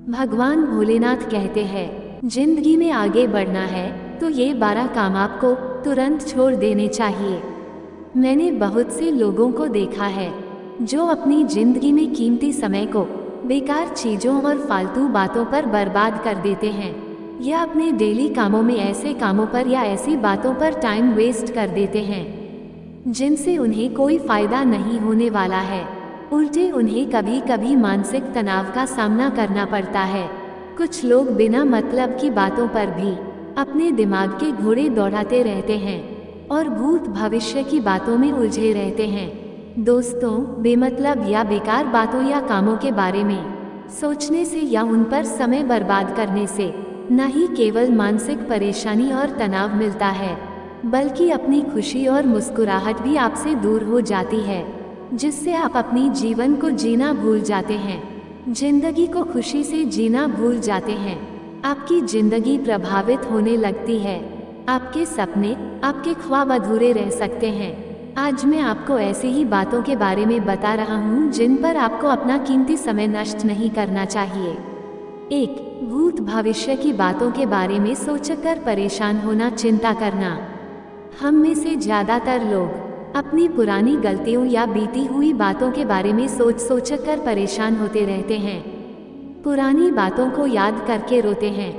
भगवान भोलेनाथ कहते हैं, जिंदगी में आगे बढ़ना है तो ये 12 काम आपको तुरंत छोड़ देने चाहिए। मैंने बहुत से लोगों को देखा है जो अपनी जिंदगी में कीमती समय को बेकार चीजों और फालतू बातों पर बर्बाद कर देते हैं, या अपने डेली कामों में ऐसे कामों पर या ऐसी बातों पर टाइम वेस्ट कर देते हैं जिनसे उन्हें कोई फायदा नहीं होने वाला है। उल्टे उन्हें कभी कभी मानसिक तनाव का सामना करना पड़ता है। कुछ लोग बिना मतलब की बातों पर भी अपने दिमाग के घोड़े दौड़ाते रहते हैं और भूत भविष्य की बातों में उलझे रहते हैं। दोस्तों, बेमतलब या बेकार बातों या कामों के बारे में सोचने से या उन पर समय बर्बाद करने से न ही केवल मानसिक परेशानी और तनाव मिलता है, बल्कि अपनी खुशी और मुस्कुराहट भी आपसे दूर हो जाती है, जिससे आप अपनी जीवन को जीना भूल जाते हैं, जिंदगी को खुशी से जीना भूल जाते हैं। आपकी जिंदगी प्रभावित होने लगती है। आपके सपने, आपके ख्वाब अधूरे रह सकते हैं। आज मैं आपको ऐसी ही बातों के बारे में बता रहा हूँ जिन पर आपको अपना कीमती समय नष्ट नहीं करना चाहिए। 1. भूत भविष्य की बातों के बारे में सोचकर परेशान होना, चिंता करना। हम में से ज्यादातर लोग अपनी पुरानी गलतियों या बीती हुई बातों के बारे में सोचकर परेशान होते रहते हैं। पुरानी बातों को याद करके रोते हैं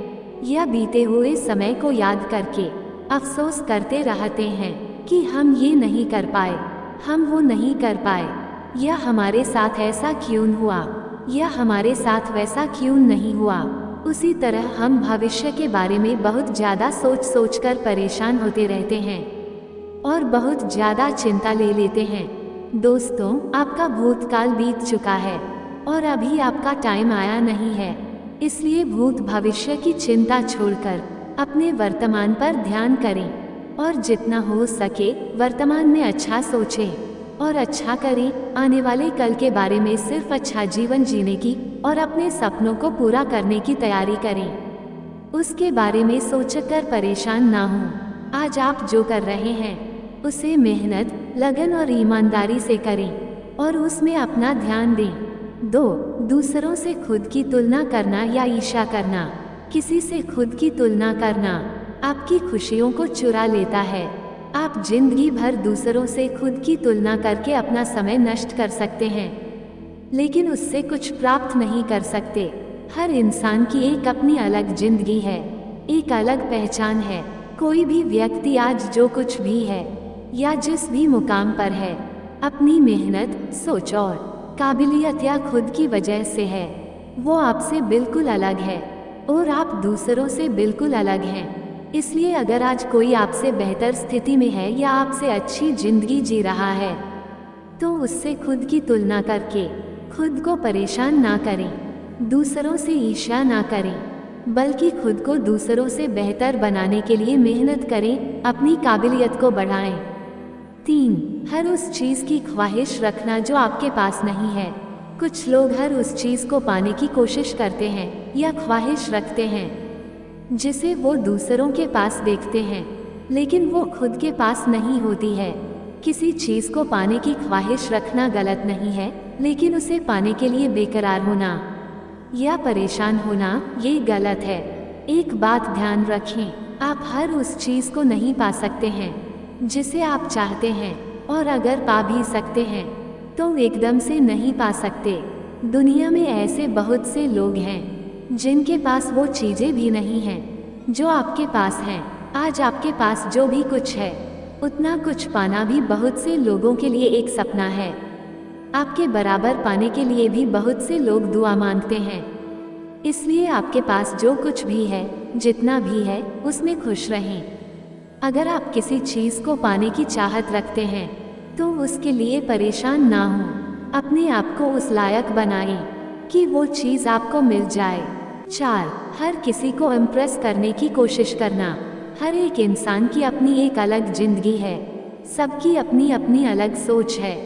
या बीते हुए समय को याद करके अफसोस करते रहते हैं कि हम ये नहीं कर पाए, हम वो नहीं कर पाए, या हमारे साथ ऐसा क्यों हुआ, या हमारे साथ वैसा क्यों नहीं हुआ। उसी तरह हम भविष्य के बारे में बहुत ज़्यादा सोचकर परेशान होते रहते हैं और बहुत ज़्यादा चिंता ले लेते हैं। दोस्तों, आपका भूतकाल बीत चुका है और अभी आपका टाइम आया नहीं है। इसलिए भूत भविष्य की चिंता छोड़कर अपने वर्तमान पर ध्यान करें और जितना हो सके वर्तमान में अच्छा सोचें और अच्छा करें। आने वाले कल के बारे में सिर्फ अच्छा जीवन जीने की और अपने सपनों को पूरा करने की तैयारी करें। उसके बारे में सोचकर परेशान ना हों। आज आप जो कर रहे हैं उसे मेहनत, लगन और ईमानदारी से करें और उसमें अपना ध्यान दें। 2. दूसरों से खुद की तुलना करना या ईर्ष्या करना। किसी से खुद की तुलना करना आपकी खुशियों को चुरा लेता है। आप जिंदगी भर दूसरों से खुद की तुलना करके अपना समय नष्ट कर सकते हैं, लेकिन उससे कुछ प्राप्त नहीं कर सकते। हर इंसान की एक अपनी अलग जिंदगी है, एक अलग पहचान है। कोई भी व्यक्ति आज जो कुछ भी है या जिस भी मुकाम पर है, अपनी मेहनत, सोच और काबिलियत या खुद की वजह से है। वो आपसे बिल्कुल अलग है और आप दूसरों से बिल्कुल अलग हैं। इसलिए अगर आज कोई आपसे बेहतर स्थिति में है या आपसे अच्छी जिंदगी जी रहा है, तो उससे खुद की तुलना करके खुद को परेशान ना करें। दूसरों से ईर्ष्या ना करें, बल्कि खुद को दूसरों से बेहतर बनाने के लिए मेहनत करें, अपनी काबिलियत को बढ़ाएं। 3. हर उस चीज़ की ख्वाहिश रखना जो आपके पास नहीं है। कुछ लोग हर उस चीज़ को पाने की कोशिश करते हैं या ख्वाहिश रखते हैं जिसे वो दूसरों के पास देखते हैं, लेकिन वो खुद के पास नहीं होती है। किसी चीज़ को पाने की ख्वाहिश रखना गलत नहीं है, लेकिन उसे पाने के लिए बेकरार होना या परेशान होना ये गलत है। एक बात ध्यान रखें, आप हर उस चीज़ को नहीं पा सकते हैं जिसे आप चाहते हैं, और अगर पा भी सकते हैं तो एकदम से नहीं पा सकते। दुनिया में ऐसे बहुत से लोग हैं जिनके पास वो चीज़ें भी नहीं हैं जो आपके पास हैं। आज आपके पास जो भी कुछ है, उतना कुछ पाना भी बहुत से लोगों के लिए एक सपना है। आपके बराबर पाने के लिए भी बहुत से लोग दुआ मांगते हैं। इसलिए आपके पास जो कुछ भी है, जितना भी है, उसमें खुश रहें। अगर आप किसी चीज़ को पाने की चाहत रखते हैं तो उसके लिए परेशान ना हों। अपने आप को उस लायक बनाएं कि वो चीज़ आपको मिल जाए। 4. हर किसी को इम्प्रेस करने की कोशिश करना। हर एक इंसान की अपनी एक अलग जिंदगी है, सबकी अपनी अपनी अलग सोच है।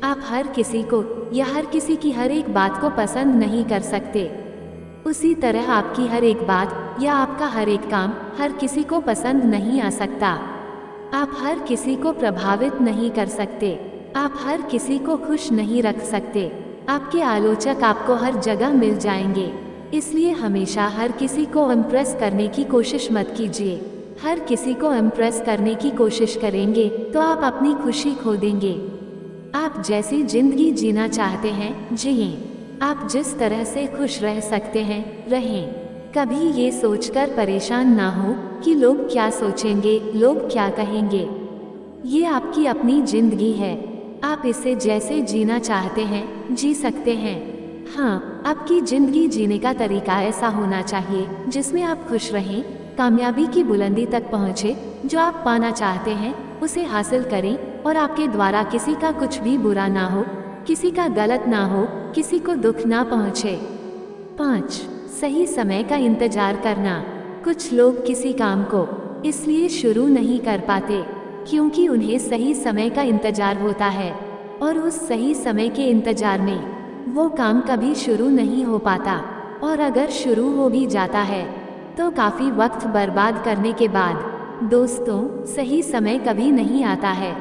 आप हर किसी को या हर किसी की हर एक बात को पसंद नहीं कर सकते। उसी तरह आपकी हर एक बात या आपका हर एक काम हर किसी को पसंद नहीं आ सकता। आप हर किसी को प्रभावित नहीं कर सकते। आप हर किसी को खुश नहीं रख सकते। आपके आलोचक आपको हर जगह मिल जाएंगे, इसलिए हमेशा हर किसी को इम्प्रेस करने की कोशिश मत कीजिए। हर किसी को इम्प्रेस करने की कोशिश करेंगे तो आप अपनी खुशी खो देंगे। आप जैसी जिंदगी जीना चाहते हैं जिएं। आप जिस तरह से खुश रह सकते हैं रहें। कभी ये सोचकर परेशान ना हो कि लोग क्या सोचेंगे, लोग क्या कहेंगे। ये आपकी अपनी जिंदगी है। आप इसे जैसे जीना चाहते हैं जी सकते हैं। हाँ, आपकी जिंदगी जीने का तरीका ऐसा होना चाहिए जिसमें आप खुश रहें, कामयाबी की बुलंदी तक पहुँचे, जो आप पाना चाहते हैं उसे हासिल करें और आपके द्वारा किसी का कुछ भी बुरा ना हो, किसी का गलत ना हो, किसी को दुख ना पहुँचे। 5. सही समय का इंतजार करना। कुछ लोग किसी काम को इसलिए शुरू नहीं कर पाते क्योंकि उन्हें सही समय का इंतजार होता है और उस सही समय के इंतजार में वो काम कभी शुरू नहीं हो पाता, और अगर शुरू हो भी जाता है तो काफ़ी वक्त बर्बाद करने के बाद। दोस्तों, सही समय कभी नहीं आता है।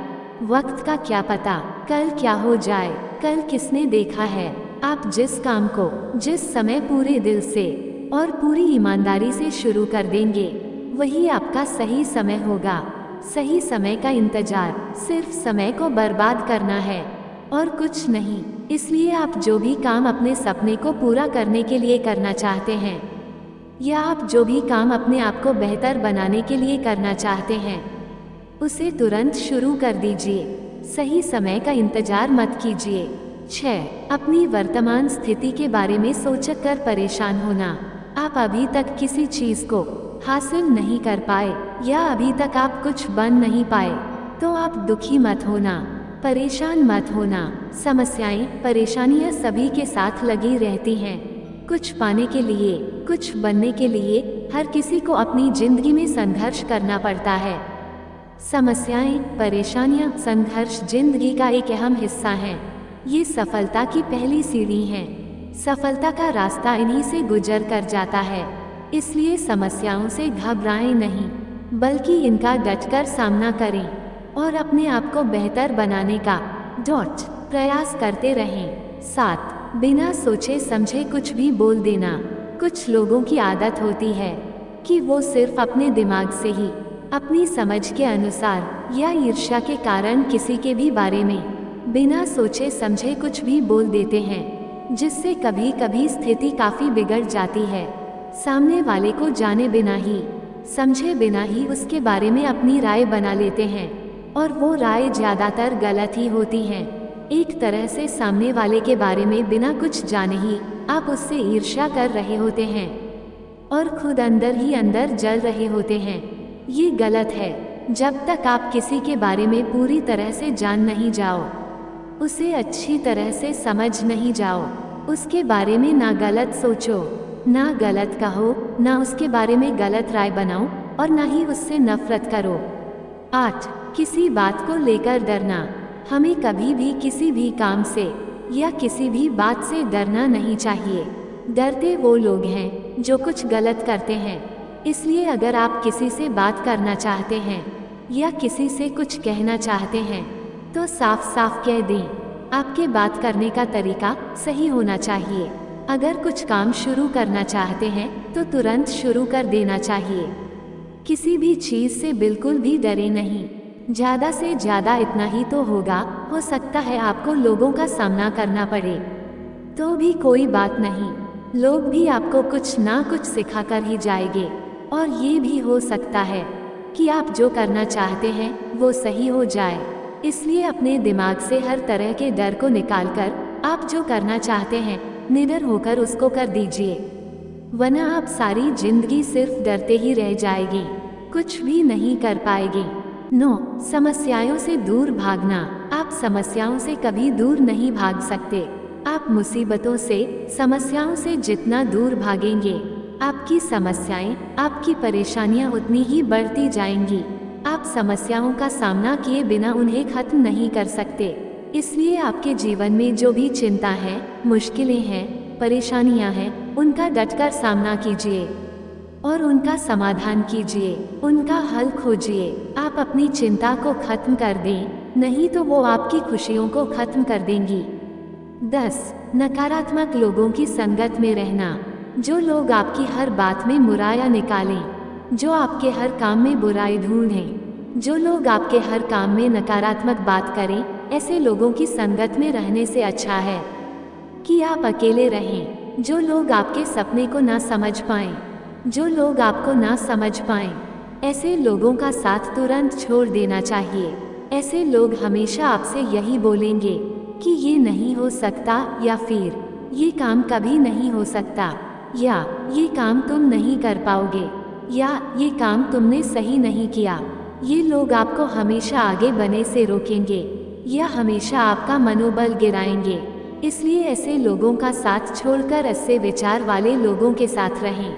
वक्त का क्या पता कल क्या हो जाए, कल किसने देखा है। आप जिस काम को जिस समय पूरे दिल से और पूरी ईमानदारी से शुरू कर देंगे वही आपका सही समय होगा। सही समय का इंतजार सिर्फ समय को बर्बाद करना है और कुछ नहीं। इसलिए आप जो भी काम अपने सपने को पूरा करने के लिए करना चाहते हैं, या आप जो भी काम अपने आप को बेहतर बनाने के लिए करना चाहते हैं, उसे तुरंत शुरू कर दीजिए। सही समय का इंतजार मत कीजिए। 6. अपनी वर्तमान स्थिति के बारे में सोचकर परेशान होना। आप अभी तक किसी चीज़ को हासिल नहीं कर पाए या अभी तक आप कुछ बन नहीं पाए तो आप दुखी मत होना, परेशान मत होना। समस्याएं, परेशानियां सभी के साथ लगी रहती हैं। कुछ पाने के लिए, कुछ बनने के लिए हर किसी को अपनी जिंदगी में संघर्ष करना पड़ता है। समस्याएं, परेशानियां, संघर्ष जिंदगी का एक अहम हिस्सा हैं। ये सफलता की पहली सीढ़ी है। सफलता का रास्ता इन्हीं से गुजर कर जाता है। इसलिए समस्याओं से घबराएं नहीं, बल्कि इनका डटकर सामना करें और अपने आप को बेहतर बनाने का प्रयास करते रहें। 7. बिना सोचे समझे कुछ भी बोल देना। कुछ लोगों की आदत होती है कि वो सिर्फ अपने दिमाग से ही, अपनी समझ के अनुसार या ईर्ष्या के कारण किसी के भी बारे में बिना सोचे समझे कुछ भी बोल देते हैं, जिससे कभी कभी स्थिति काफ़ी बिगड़ जाती है। सामने वाले को जाने बिना ही, समझे बिना ही उसके बारे में अपनी राय बना लेते हैं और वो राय ज़्यादातर गलत ही होती हैं। एक तरह से सामने वाले के बारे में बिना कुछ जाने ही आप उससे ईर्ष्या कर रहे होते हैं और खुद अंदर ही अंदर जल रहे होते हैं। ये गलत है। जब तक आप किसी के बारे में पूरी तरह से जान नहीं जाओ, उसे अच्छी तरह से समझ नहीं जाओ, उसके बारे में ना गलत सोचो, ना गलत कहो, ना उसके बारे में गलत राय बनाओ और ना ही उससे नफरत करो। 8. किसी बात को लेकर डरना। हमें कभी भी किसी भी काम से या किसी भी बात से डरना नहीं चाहिए। डरते वो लोग हैं जो कुछ गलत करते हैं। इसलिए अगर आप किसी से बात करना चाहते हैं या किसी से कुछ कहना चाहते हैं तो साफ साफ कह दें। आपके बात करने का तरीका सही होना चाहिए। अगर कुछ काम शुरू करना चाहते हैं तो तुरंत शुरू कर देना चाहिए। किसी भी चीज़ से बिल्कुल भी डरे नहीं। ज़्यादा से ज़्यादा इतना ही तो होगा, हो सकता है आपको लोगों का सामना करना पड़े, तो भी कोई बात नहीं। लोग भी आपको कुछ ना कुछ सिखा कर ही जाएंगे और ये भी हो सकता है कि आप जो करना चाहते हैं वो सही हो जाए। इसलिए अपने दिमाग से हर तरह के डर को निकालकर आप जो करना चाहते हैं निडर होकर उसको कर दीजिए, वरना आप सारी जिंदगी सिर्फ डरते ही रह जाएंगे, कुछ भी नहीं कर पाएंगे। 9. समस्याओं से दूर भागना। आप समस्याओं से कभी दूर नहीं भाग सकते। आप मुसीबतों से, समस्याओं से जितना दूर भागेंगे, आपकी समस्याएं, आपकी परेशानियां उतनी ही बढ़ती जाएंगी। आप समस्याओं का सामना किए बिना उन्हें खत्म नहीं कर सकते। इसलिए आपके जीवन में जो भी चिंता है, मुश्किलें हैं, परेशानियां हैं, उनका डटकर सामना कीजिए और उनका समाधान कीजिए, उनका हल खोजिए। आप अपनी चिंता को खत्म कर दें, नहीं तो वो आपकी खुशियों को खत्म कर देंगी। 10. नकारात्मक लोगों की संगत में रहना। जो लोग आपकी हर बात में बुराइयां निकालें, जो आपके हर काम में बुराई ढूंढें, जो लोग आपके हर काम में नकारात्मक बात करें, ऐसे लोगों की संगत में रहने से अच्छा है कि आप अकेले रहें। जो लोग आपके सपने को ना समझ पाएं, जो लोग आपको ना समझ पाएं, ऐसे लोगों का साथ तुरंत छोड़ देना चाहिए। ऐसे लोग हमेशा आपसे यही बोलेंगे कि ये नहीं हो सकता, या फिर ये काम कभी नहीं हो सकता, या ये काम तुम नहीं कर पाओगे, या ये काम तुमने सही नहीं किया। ये लोग आपको हमेशा आगे बढ़ने से रोकेंगे या हमेशा आपका मनोबल गिराएंगे। इसलिए ऐसे लोगों का साथ छोड़कर ऐसे विचार वाले लोगों के साथ रहें,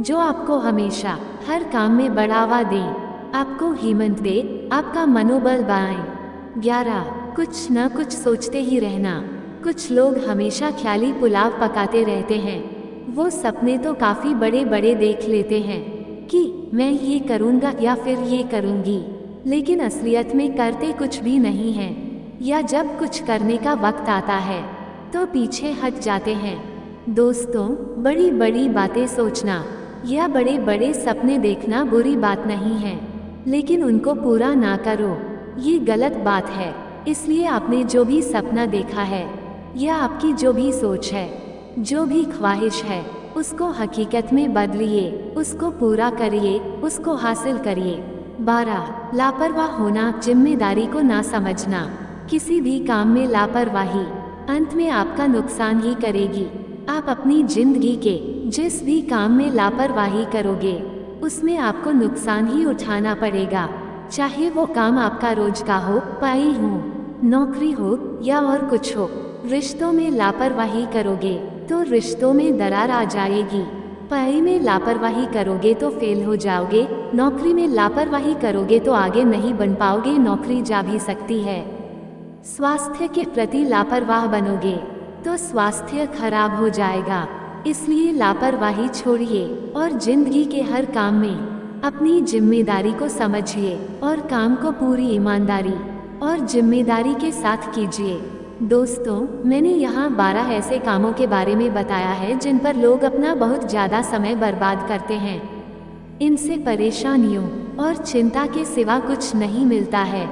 जो आपको हमेशा हर काम में बढ़ावा दें, आपको हिम्मत दे, आपका मनोबल बढ़ाएं। 11. कुछ न कुछ सोचते ही रहना। कुछ लोग हमेशा ख्याली पुलाव पकाते रहते हैं। वो सपने तो काफ़ी बड़े बड़े देख लेते हैं कि मैं ये करूँगा या फिर ये करूँगी, लेकिन असलियत में करते कुछ भी नहीं हैं, या जब कुछ करने का वक्त आता है तो पीछे हट जाते हैं। दोस्तों, बड़ी बड़ी बातें सोचना या बड़े बड़े सपने देखना बुरी बात नहीं है, लेकिन उनको पूरा ना करो, ये गलत बात है। इसलिए आपने जो भी सपना देखा है या आपकी जो भी सोच है, जो भी ख्वाहिश है, उसको हकीकत में बदलिए, उसको पूरा करिए, उसको हासिल करिए। 12. लापरवाह होना, जिम्मेदारी को ना समझना। किसी भी काम में लापरवाही अंत में आपका नुकसान ही करेगी। आप अपनी जिंदगी के जिस भी काम में लापरवाही करोगे, उसमें आपको नुकसान ही उठाना पड़ेगा, चाहे वो काम आपका रोज का हो, पढ़ाई हो, नौकरी हो या और कुछ हो। रिश्तों में लापरवाही करोगे तो रिश्तों में दरार आ जाएगी। पढ़ाई में लापरवाही करोगे तो फेल हो जाओगे। नौकरी में लापरवाही करोगे तो आगे नहीं बढ़ पाओगे, नौकरी जा भी सकती है। स्वास्थ्य के प्रति लापरवाह बनोगे तो स्वास्थ्य खराब हो जाएगा। इसलिए लापरवाही छोड़िए और जिंदगी के हर काम में अपनी जिम्मेदारी को समझिए और काम को पूरी ईमानदारी और जिम्मेदारी के साथ कीजिए। दोस्तों, मैंने यहाँ 12 ऐसे कामों के बारे में बताया है जिन पर लोग अपना बहुत ज़्यादा समय बर्बाद करते हैं। इनसे परेशानियों और चिंता के सिवा कुछ नहीं मिलता है।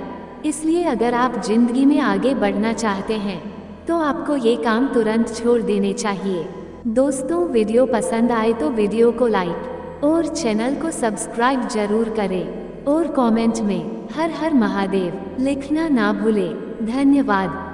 इसलिए अगर आप जिंदगी में आगे बढ़ना चाहते हैं तो आपको ये काम तुरंत छोड़ देने चाहिए। दोस्तों, वीडियो पसंद आए तो वीडियो को लाइक और चैनल को सब्सक्राइब जरूर करें और कमेंट में हर हर महादेव लिखना ना भूलें। धन्यवाद।